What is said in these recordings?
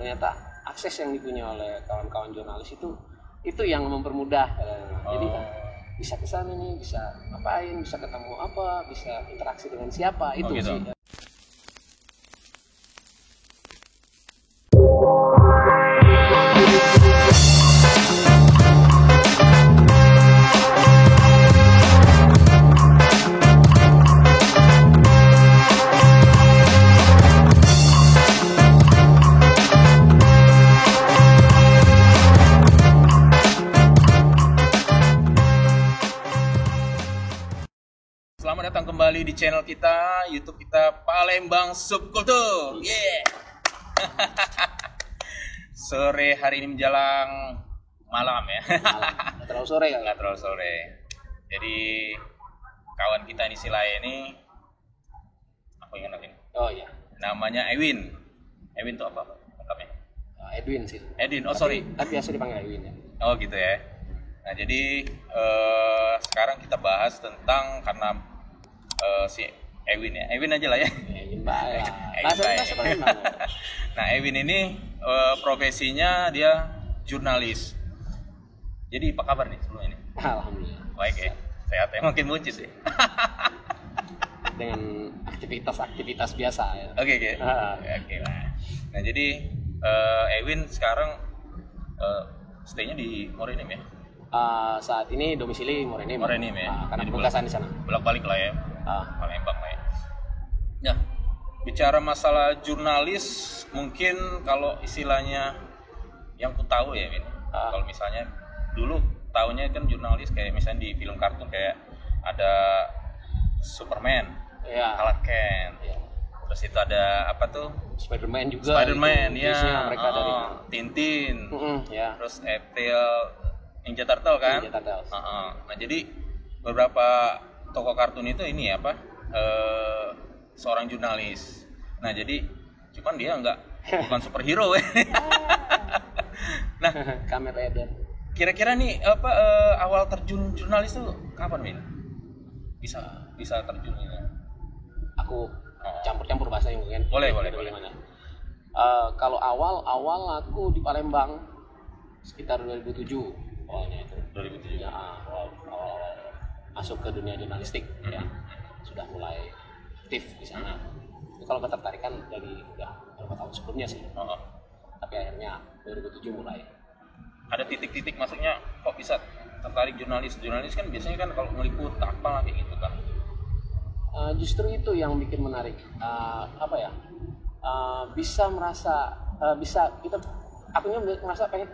ternyata akses yang dipunya oleh kawan-kawan jurnalis itu yang mempermudah. Jadi bisa kesana nih, bisa ngapain, bisa ketemu apa, bisa interaksi dengan siapa, itu gitu. sih. Selamat datang kembali di channel kita, YouTube kita Palembang Subkultur. Yeah. Sore hari ini menjelang malam ya. Nggak terlalu sore kan? Nggak terlalu sore. Jadi kawan kita di Silaya ini, aku ingat ini. Oh iya. Namanya Ewin. Ewin itu apa lengkapnya? Edwin sih. Edwin. Oh sorry. Tapi biasa dipanggil Edwin ya. Oh gitu ya. Nah jadi sekarang kita bahas tentang karena si Ewin ya, Ewin aja lah ya. Edwin baik. Bahasa Palembang. Nah Ewin ini profesinya dia jurnalis. Jadi apa kabar nih sebelum ini? Alhamdulillah. Baik ya, sehat ya, makin muncul sih. Dengan aktivitas biasa ya. Oke. Oke lah. Nah jadi Ewin sekarang stay-nya di Morenim ya? Saat ini domisili Morenim ya. Karena Jadi penugasan di sana. Bolak-balik lah ya. Palembang lah ya. Nah, bicara masalah jurnalis, mungkin kalau istilahnya yang ku tahu ya, Win. Kalau misalnya dulu tahunya kan jurnalis kayak misalnya di film kartun kayak ada Superman, Clark Kent. Ya. Terus itu ada apa tuh? Spiderman juga. Spiderman ya. Mereka dari Tintin. ya. Terus April Ninja Turtle kan? Ninja Turtles. Nah jadi beberapa tokoh kartun itu ini apa seorang jurnalis. Nah jadi cuman dia bukan superhero. Nah Kamen Rider. kira-kira nih apa awal terjun jurnalis tuh kapan Min? Bisa terjun ini? Aku campur bahasa yang mungkin. Boleh. Kalau awal aku di Palembang sekitar 2007 awalnya itu. 2007. Ya, awal masuk ke dunia jurnalistik ya. Sudah mulai aktif di sana. Kalau ketertarikan dari udah beberapa tahun sebelumnya sih. Tapi akhirnya 2007 mulai. Ada titik-titik masuknya kok bisa tertarik jurnalis kan biasanya kan kalau meliput apa kayak gitu kan. Justru itu yang bikin menarik. Bisa merasa akunya merasa pengen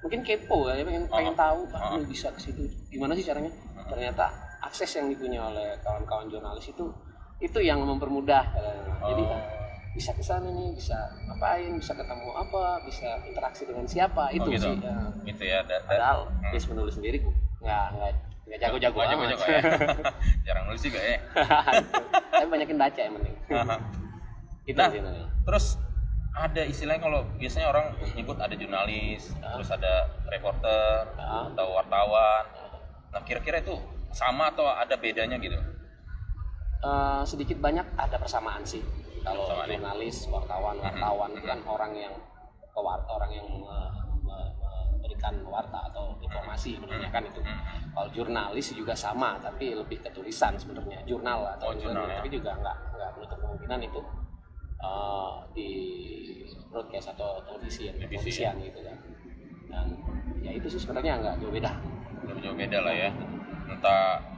mungkin kepo ya, pengen tahu bisa ke situ gimana sih caranya. Ternyata akses yang dipunya oleh kawan-kawan jurnalis itu yang mempermudah. Jadi bisa kesana nih, bisa ngapain, bisa ketemu apa, bisa interaksi dengan siapa, itu gitu. sih. Gitu ya. Padahal dia menulis sendiri nggak jago-jago amat. Ya. Jarang nulis juga ya. Tapi banyakin baca yang penting. Itu sih. Terus ada istilahnya kalau biasanya orang nyebut ada jurnalis, terus ada reporter atau wartawan. Nah kira-kira itu sama atau ada bedanya gitu? Sedikit banyak ada persamaan sih. Kalau jurnalis, wartawan kan orang yang memberikan warta atau informasi sebenarnya kan itu. Kalau jurnalis juga sama, tapi lebih ke tulisan sebenarnya, jurnal atau jurnal, ya. Tapi juga nggak menutup kemungkinan itu di broadcast atau televisian gitu kan. Dan ya itu sih sebenarnya nggak jauh beda lah ya. Entah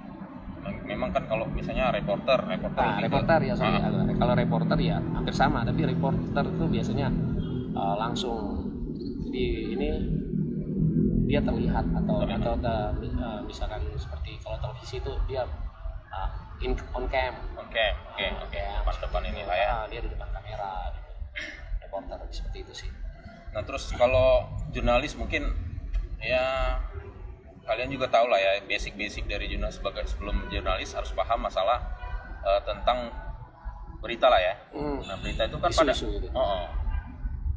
memang kan kalau misalnya reporter ya kalau reporter ya hampir sama, tapi reporter itu biasanya langsung dia terlihat atau misalkan seperti kalau televisi itu dia on cam. Oke. Depan ini lah ya. Dia di depan kamera gitu. Reporter seperti itu sih. Nah terus kalau jurnalis mungkin ya kalian juga tahu lah ya basic dari jurnalis. Sebagai sebelum jurnalis harus paham masalah tentang berita lah ya. Nah berita itu kan gitu.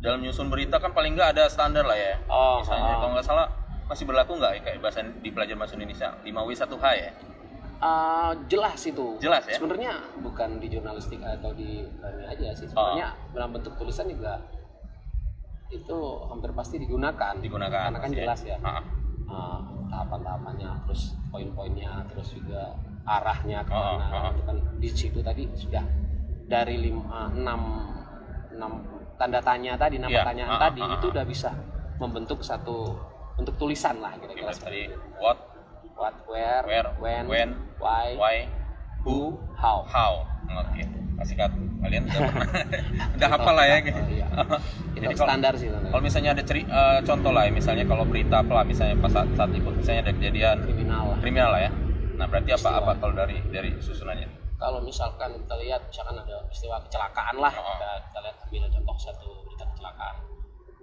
Dalam nyusun berita kan paling nggak ada standar lah ya. Misalnya kalau nggak salah masih berlaku nggak kayak bahasa di pelajaran bahasa Indonesia 5W1H ya? Jelas itu. Jelas ya. Sebenarnya bukan di jurnalistik atau di ini aja sih. Sebenarnya dalam bentuk tulisan juga itu hampir pasti digunakan karena kan jelas ya tahapan-tahapannya, terus poin-poinnya, terus juga arahnya kemana. Itu kan di situ tadi sudah dari 6 tanda tanya tadi, 6 pertanyaan tadi itu udah bisa membentuk satu untuk tulisan lah kira-kira seperti itu. What, where, when, why, who, how. Oke. Masih kalian udah hafal lah ya. Iya. Itu standar sih. Kalau misalnya ada contoh lah, misalnya kalau berita apa, misalnya pas saat ikut misalnya ada kejadian kriminal lah ya. Nah berarti apa kalau dari susunannya? Kalau misalkan kita lihat, misalkan ada peristiwa kecelakaan lah, kita lihat ambil contoh satu berita kecelakaan.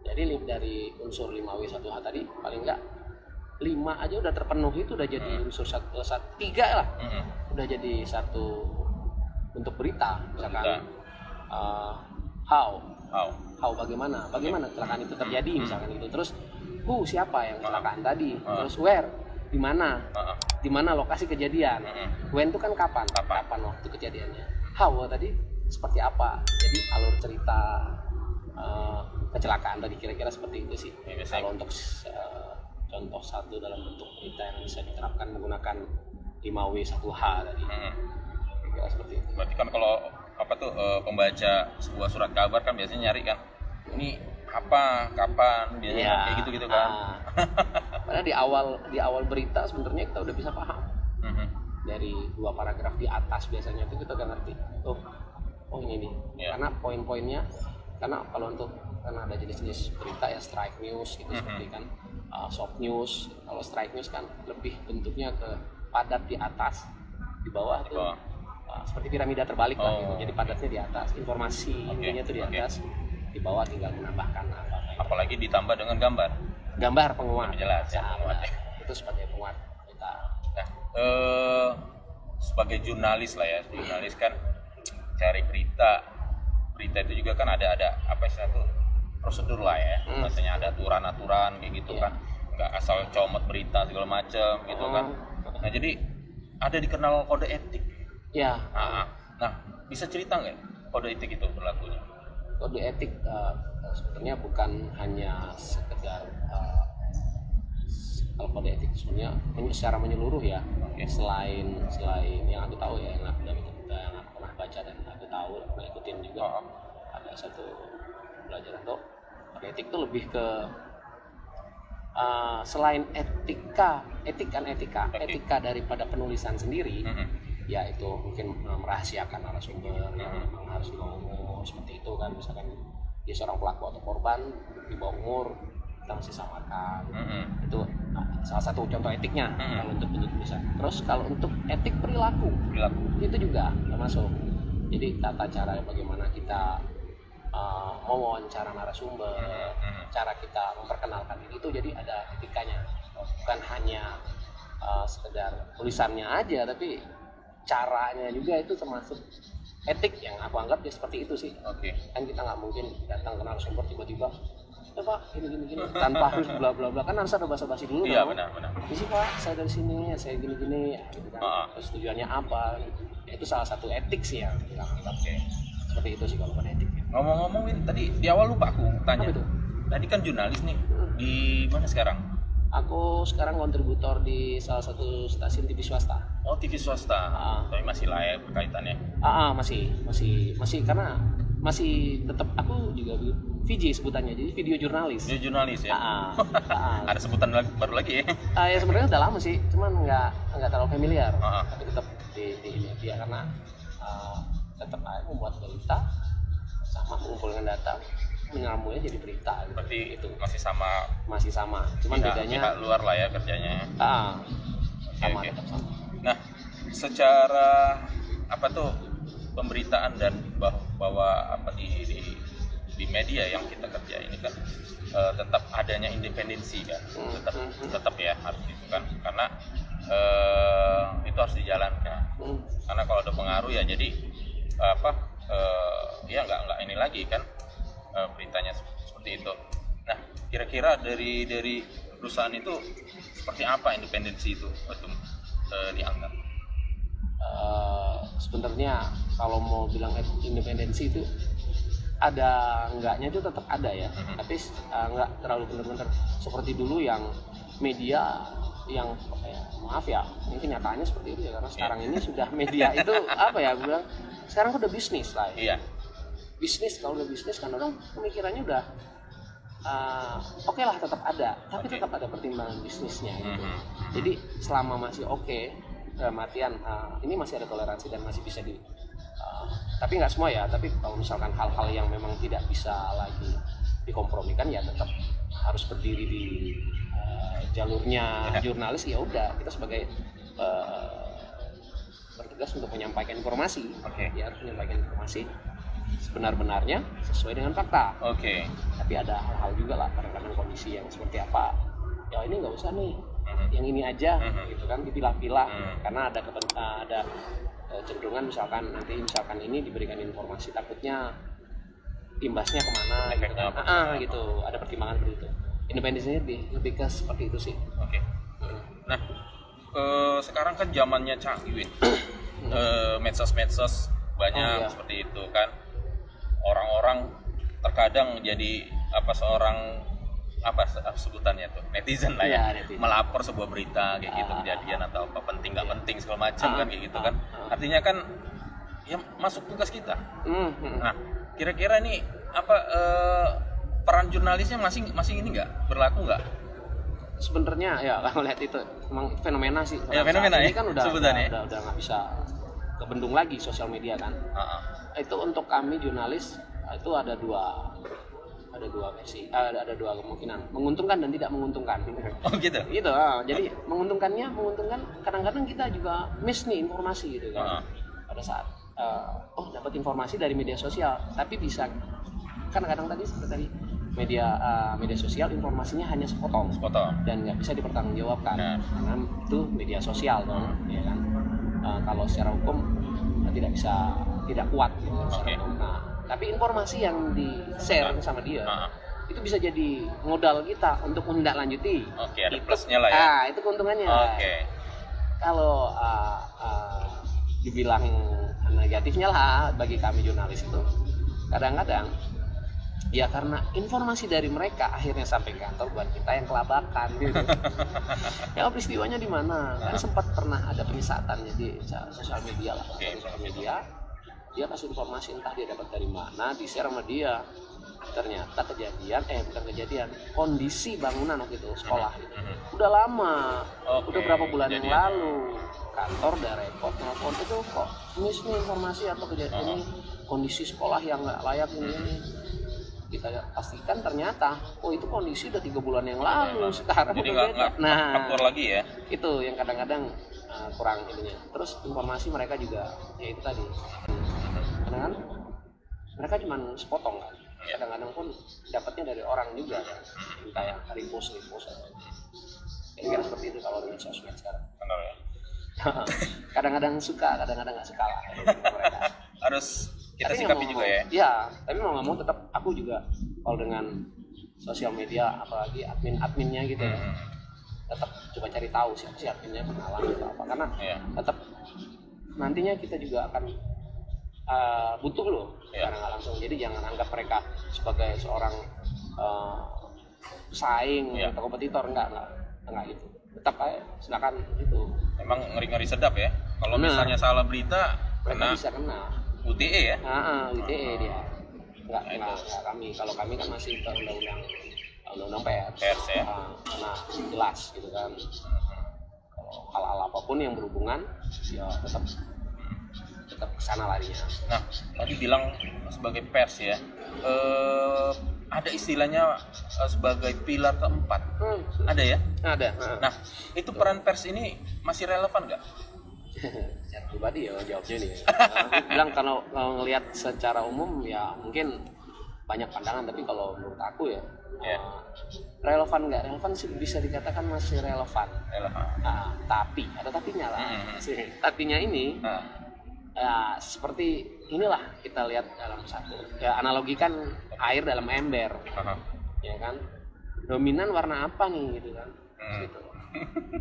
Jadi dari unsur 5W1H tadi paling enggak 5 aja udah terpenuhi, itu udah jadi unsur 3 lah. Udah jadi satu bentuk berita. Misalkan how bagaimana kecelakaan itu terjadi misalkan itu. Terus who, siapa yang kecelakaan tadi. Terus where, di mana lokasi kejadian. When itu kan kapan waktu kejadiannya. How tadi seperti apa, jadi alur cerita kecelakaan tadi, kira-kira seperti itu sih. Kalau untuk contoh satu dalam bentuk berita yang bisa diterapkan menggunakan 5W1H tadi, kira-kira seperti itu. Berarti kan kalau pembaca sebuah surat kabar kan biasanya nyari kan ini apa, kapan, biasanya kayak gitu kan. Padahal di awal berita sebenarnya kita udah bisa paham. Dari 2 paragraf di atas biasanya itu kita udah ngerti. Oh ini nih. Karena poin-poinnya, karena kalau karena ada jenis-jenis berita ya, strike news gitu seperti kan soft news. Kalau strike news kan lebih bentuknya ke padat di atas, di bawah tuh seperti piramida terbalik lah gitu. Jadi padatnya di atas, informasi intinya tuh di atas, di bawah tinggal menambahkan apa. Apalagi ditambah dengan gambar penguat. Jelas ya. Itu sebagai penguat kita. Nah, sebagai jurnalis lah ya, jurnalis kan cari berita itu juga kan ada apa sih tuh prosedur lah ya. Maksudnya ada aturan kayak gitu kan. Nggak asal comot berita segala macam gitu kan. Nah, jadi ada dikenal kode etik. Ya. Nah, bisa cerita nggak kode etik itu berlakunya? Kode etik sebenarnya bukan hanya sekedar kalau kode etik sebenarnya secara menyeluruh ya. Selain yang aku tahu ya, yang aku pernah baca dan aku tahu, pernah ikutin juga, ada satu pelajaran tuh kode etik itu lebih ke selain etika daripada penulisan sendiri, yaitu mungkin merahasiakan narasumber yang harus di bawah umur seperti itu kan, misalkan dia seorang pelaku atau korban di bawah umur, kita mesti samakan. Itu salah satu contoh etiknya kalau untuk bentuk tulisan. Terus kalau untuk etik perilaku itu juga termasuk. Jadi tata cara bagaimana kita mewawancara narasumber, cara kita memperkenalkan diri itu jadi ada etikanya. Bukan hanya sekedar tulisannya aja, tapi caranya juga itu termasuk etik yang aku anggap ya seperti itu sih. Kan kita nggak mungkin datang ke narasumber tiba-tiba Pak gini tanpa harus bla bla bla, kan harus ada basa-basi dulu. Iya, benar. Ini Pak, saya dari sini, saya gini gitu kan. Terus tujuannya apa? Ya, itu salah satu etik sih yang kita anggap. Seperti itu sih kalau etik. Ngomong-ngomong ini tadi di awal lupa aku tanya. Tadi kan jurnalis nih. Di mana sekarang? Aku sekarang kontributor di salah satu stasiun TV swasta. Oh, TV swasta. Tapi masih lah ya berkaitannya. Masih karena masih tetap aku juga VJ sebutannya, jadi video jurnalis. Video jurnalis ya. Ada sebutan baru lagi ya? Ya sebenarnya udah lama sih, cuman nggak terlalu familiar. Tapi tetap di media karena tetap membuat berita sama mengumpulkan data, menyambungnya jadi berita. Berarti itu masih sama. Cuman bedanya pihak luar lah ya kerjanya. Tetap sama. Nah, secara apa tuh pemberitaan dan bahwa apa di media yang kita kerja ini kan tetap adanya independensi kan, tetap ya harus itu kan, karena itu harus dijalankan. Karena kalau ada pengaruh ya jadi ya nggak ini lagi kan beritanya seperti itu. Nah, kira-kira dari perusahaan itu seperti apa independensi itu dianggap? Sebenarnya kalau mau bilang independensi itu ada enggaknya itu tetap ada ya, tapi enggak terlalu benar-benar seperti dulu yang media yang maaf ya, mungkin nyatanya seperti itu ya, karena sekarang ini sudah media itu apa ya, gue bilang sekarang udah bisnis lah ya. Bisnis, kalau udah bisnis kan orang pemikirannya udah oke lah tetap ada, tapi tetap ada pertimbangan bisnisnya gitu. Jadi selama masih dalam artian ini masih ada toleransi dan masih bisa tapi nggak semua ya, tapi kalau misalkan hal-hal yang memang tidak bisa lagi dikompromikan ya tetap harus berdiri di jalurnya jurnalis. Ya udah, kita sebagai bertugas untuk menyampaikan informasi, ya harus menyampaikan informasi sebenar-benarnya sesuai dengan fakta. Tapi ada hal-hal juga lah, kadang-kadang kondisi yang seperti apa, ya ini nggak usah nih, yang ini aja, gitu kan, dipilah-pilah, karena ada cenderungan misalkan ini diberikan informasi, takutnya imbasnya kemana, gitu kan, gitu, ada pertimbangan seperti itu. Independensinya lebih ke seperti itu sih. Nah, sekarang kan zamannya canggih, medsos banyak seperti itu kan. Orang-orang terkadang jadi sebutannya tuh netizen lah ya, melapor sebuah berita kayak gitu, kejadian atau apa penting nggak penting segala macam kan kayak gitu kan. Artinya kan ya masuk tugas kita. Nah, kira-kira nih peran jurnalisnya masih ini nggak berlaku nggak? Sebenarnya ya kalau lihat itu memang fenomena sih. Ya fenomena ini ya. Kan udah nggak bisa kebendung lagi sosial media kan. Itu untuk kami jurnalis itu ada dua versi, ada dua kemungkinan, menguntungkan dan tidak menguntungkan. Gitu. Jadi menguntungkan kadang-kadang kita juga miss nih informasi gitu kan. Pada saat dapat informasi dari media sosial, tapi bisa kan kadang seperti media sosial informasinya hanya sepotong dan nggak bisa dipertanggungjawabkan karena itu media sosial dong, ya kan. Kalau secara hukum tidak kuat gitu. Nah, tapi informasi yang di-share sama dia itu bisa jadi modal kita untuk menindaklanjuti. Ada plusnya lah ya. Itu keuntungannya. Kalau dibilang negatifnya lah bagi kami jurnalis itu kadang-kadang ya karena informasi dari mereka akhirnya sampai kantor buat kita yang kelabakan gitu. Ya peristiwanya di mana? Kan sempat pernah ada penyisatannya di sosial media lah. Sosial media dia kasih informasi entah dia dapat dari mana, di-share sama dia. Ternyata kondisi bangunan waktu itu sekolah gitu. Udah lama, udah berapa bulan yang lalu kantor udah repot nelfon itu kok miss nih informasi atau kejadian ini kondisi sekolah yang nggak layak ini. Kita pastikan ternyata itu kondisi udah 3 bulan yang lalu, sekarang jadi nggak faktor lagi ya. Itu yang kadang-kadang kurang ininya. Terus informasi mereka juga ya itu tadi kadang-kadang mereka cuma sepotong kan, kadang-kadang pun dapatnya dari orang juga kan, entah yang repost kira-kira seperti itu kalau di sosmed sekarang. Benar ya. Kadang-kadang suka, kadang-kadang nggak suka lah mereka. Harus kita sikapi juga ya. Iya, tapi mau nggak mau tetap aku juga kalau dengan sosial media apalagi adminnya gitu ya, tetap coba cari tahu siapa sih adminnya, kenalan atau apa, karena tetap nantinya kita juga akan butuh loh karena nggak langsung. Jadi jangan anggap mereka sebagai seorang pesaing atau kompetitor, enggak gitu. Tetap aja silakan itu. Emang ngeri-ngeri sedap ya. Kalau misalnya salah berita mereka bisa kena UTE ya? UTE dia. Enggak kami. Kalau kami kan masih ke undang-undang pers ya. Karena jelas gitu kan. Kalau hal-hal apapun yang berhubungan ya tetap kesana larinya. Nah, tadi bilang sebagai pers ya, ada istilahnya sebagai pilar keempat. Ada ya? Ada. Nah, itu peran pers ini masih relevan nggak? Secara pribadi ya jawabnya nih. Bilang kalau ngelihat secara umum ya mungkin banyak pandangan, tapi kalau menurut aku ya relevan nggak relevan sih bisa dikatakan masih relevan. Tapi ada tapinya lah. Tapinya ini seperti inilah kita lihat dalam satu analogikan air dalam ember, ya kan, dominan warna apa nih gitu kan, gitu.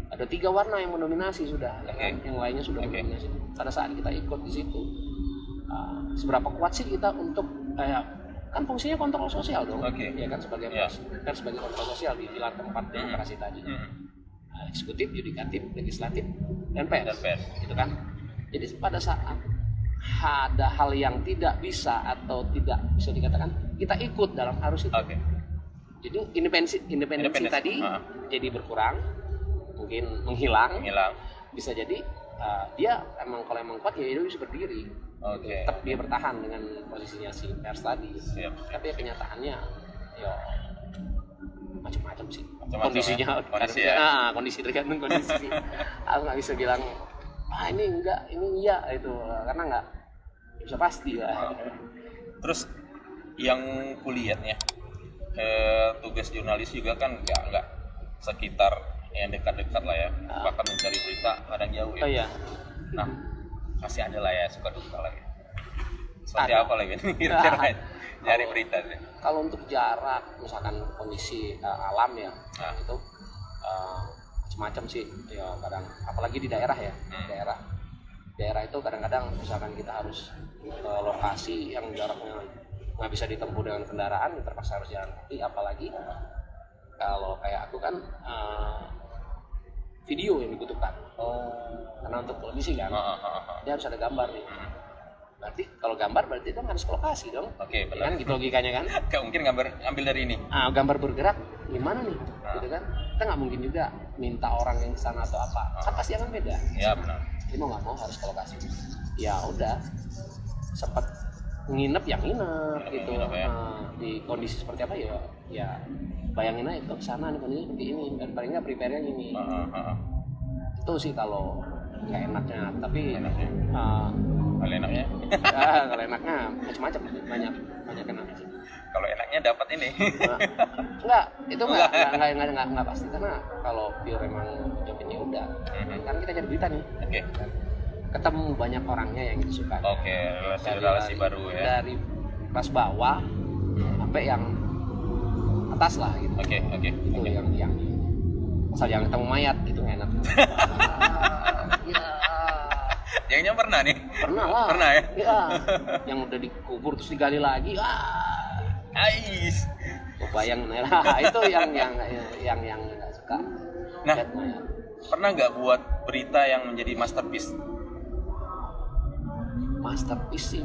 Ada 3 warna yang mendominasi sudah, yang lainnya sudah mendominasi. Pada saat kita ikut di situ, seberapa kuat sih kita untuk kan fungsinya kontrol sosial dong. Oke. Ya kan sebagai pers sebagai kontrol sosial di pilar keempat demokrasi tadi. Eksekutif, yudikatif, legislatif, dan pers. Gitu kan. Jadi pada saat ada hal yang tidak bisa atau tidak bisa dikatakan, kita ikut dalam arus itu. Jadi independensi tadi jadi berkurang, mungkin menghilang. Bisa jadi dia kalau emang kuat ya dia bisa berdiri. Tetap dia bertahan dengan posisinya si pers tadi. Tapi kenyataannya ya macam-macam sih. Kondisinya kondisi tergantung kondisi. Aku nggak bisa bilang ini enggak, ini iya itu, karena nggak bisa pasti lah. Terus yang kulihat ya, tugas jurnalis juga kan nggak sekitar yang dekat-dekat lah ya, bahkan mencari berita kadang jauh ya. Oh iya. Nah, pasti ada lah ya suka duka lagi. Seperti apa lagi kira-kira nyari berita sih? Kalau untuk jarak, misalkan kondisi alam ya, itu macam-macam sih. Ya kadang, apalagi di daerah ya, daerah itu kadang-kadang misalkan kita harus ke lokasi yang jaraknya nggak bisa ditempuh dengan kendaraan, terpaksa harus jalan kaki. Apalagi kalau kayak aku kan video yang dibutuhkan. Karena untuk televisi kan, dia harus ada gambar nih. Berarti kalau gambar berarti itu harus ke lokasi dong. Oke, benar. Ya kan gitu logikanya kan. Gak mungkin ambil dari ini. Gambar bergerak gimana nih? Gitu kan. Kita nggak mungkin juga minta orang yang kesana atau apa. Kan pasti akan beda. Iya benar. Jadi mau nggak mau harus ke lokasi. Ya udah, sempat nginep gitu. Nginep, ya. Di kondisi seperti apa ya bayangin aja ke sana nih kondisi seperti ini dan paling nggak prepare-nya gini. Itu sih kalau nggak enaknya. Tapi kalau enaknya? Kalau enaknya macam-macam, banyak enaknya sih. Kalau enaknya dapat ini. Enggak, itu enggak pasti, karena kalau pure emang jawabnya udah. Kan kita cari berita nih. Ketemu banyak orangnya yang kita suka. Relasi baru ya. Dari kelas bawah sampai yang atas lah gitu. Itu yang asal jangan ketemu mayat itu nggak enak. Yang pernah nih? Pernah lah. Pernah ya? Iya. Yang udah dikubur terus digali lagi. Ais. Bayang itu yang nggak suka. Nah, pernah nggak buat berita yang menjadi masterpiece? Masterpiece sih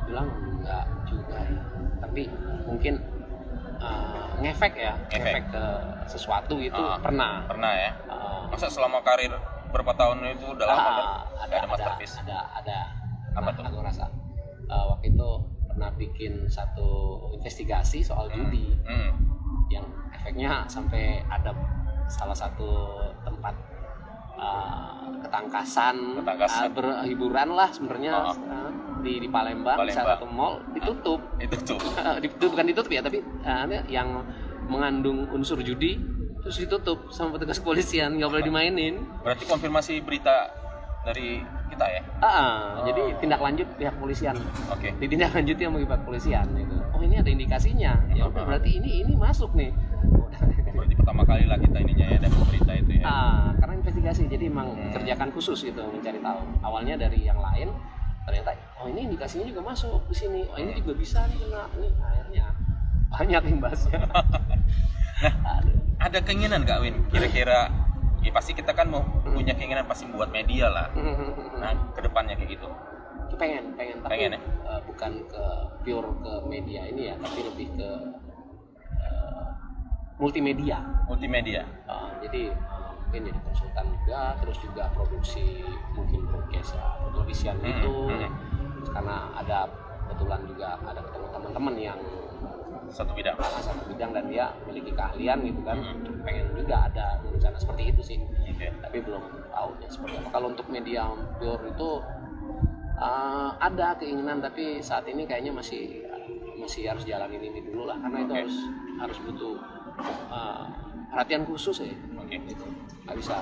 bilang enggak juga ya. Tapi mungkin ngefek ke sesuatu itu pernah ya. Masa selama karir berapa tahun itu udah lama kan? Ada masterpiece. Ada. Apa tuh? Aku rasa waktu itu pernah bikin satu investigasi soal judi yang efeknya sampai ada salah satu tempat ketangkasan. Berhiburan lah sebenarnya di Palembang, salah satu mall ditutup. Bukan ditutup ya, tapi yang mengandung unsur judi terus ditutup sama petugas kepolisian, nggak boleh dimainin. Berarti konfirmasi berita dari kita ya? Jadi tindak lanjut pihak kepolisian. Ditindaklanjuti sama pihak kepolisian itu. Oh ini ada indikasinya. Ya udah berarti ini masuk nih. Berarti pertama kali lah kita ininya ya dapat berita itu ya. Karena investigasi, jadi emang kerjakan khusus gitu mencari tahu. Awalnya dari yang lain, ternyata ini indikasinya juga masuk di sini. Ini juga bisa nih kena. Ini akhirnya banyak imbasnya. Ada keinginan nggak Win? Kira-kira ya pasti kita kan mau punya keinginan pasti buat media lah. Nah, kedepannya kayak gitu. Pengen tapi ya? Bukan ke pure ke media ini ya, tapi lebih ke multimedia. Jadi mungkin jadi konsultan juga, terus juga produksi mungkin broadcast televisian itu. Karena ada kebetulan juga ada ketemu teman-teman yang satu bidang dan dia memiliki keahlian gitu kan. Pengen juga ada rencana seperti itu sih. Tapi belum tahu ya seperti apa. Kalau untuk media pure itu ada keinginan, tapi saat ini kayaknya masih harus jalanin ini dulu lah, karena itu harus butuh perhatian khusus ya. Gitu. Nggak bisa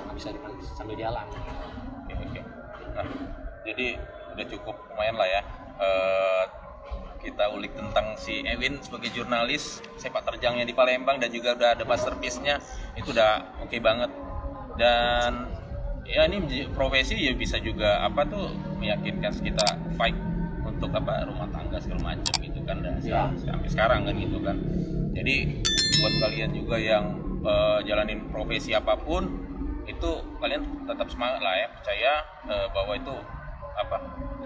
sambil jalan. Nah, jadi udah cukup lumayan lah ya. Kita ulik tentang si Ewin sebagai jurnalis sepak terjangnya di Palembang, dan juga udah ada masterpiece-nya, itu udah oke banget. Dan ya ini profesi ya bisa juga meyakinkan kita fight untuk rumah tangga segala macam gitu. kan sampai sekarang kan gitu kan. Jadi buat kalian juga yang jalanin profesi apapun itu kalian tetap semangat lah ya, percaya bahwa itu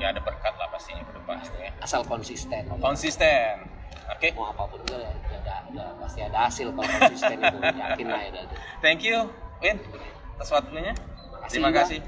ya ada berkat lah pastinya ke depan ya. Asal konsisten. Oke. Mau apapun juga ya pasti ada hasil kalau konsisten itu, yakin lah ya. Thank you Win atas waktunya. Terima kasih.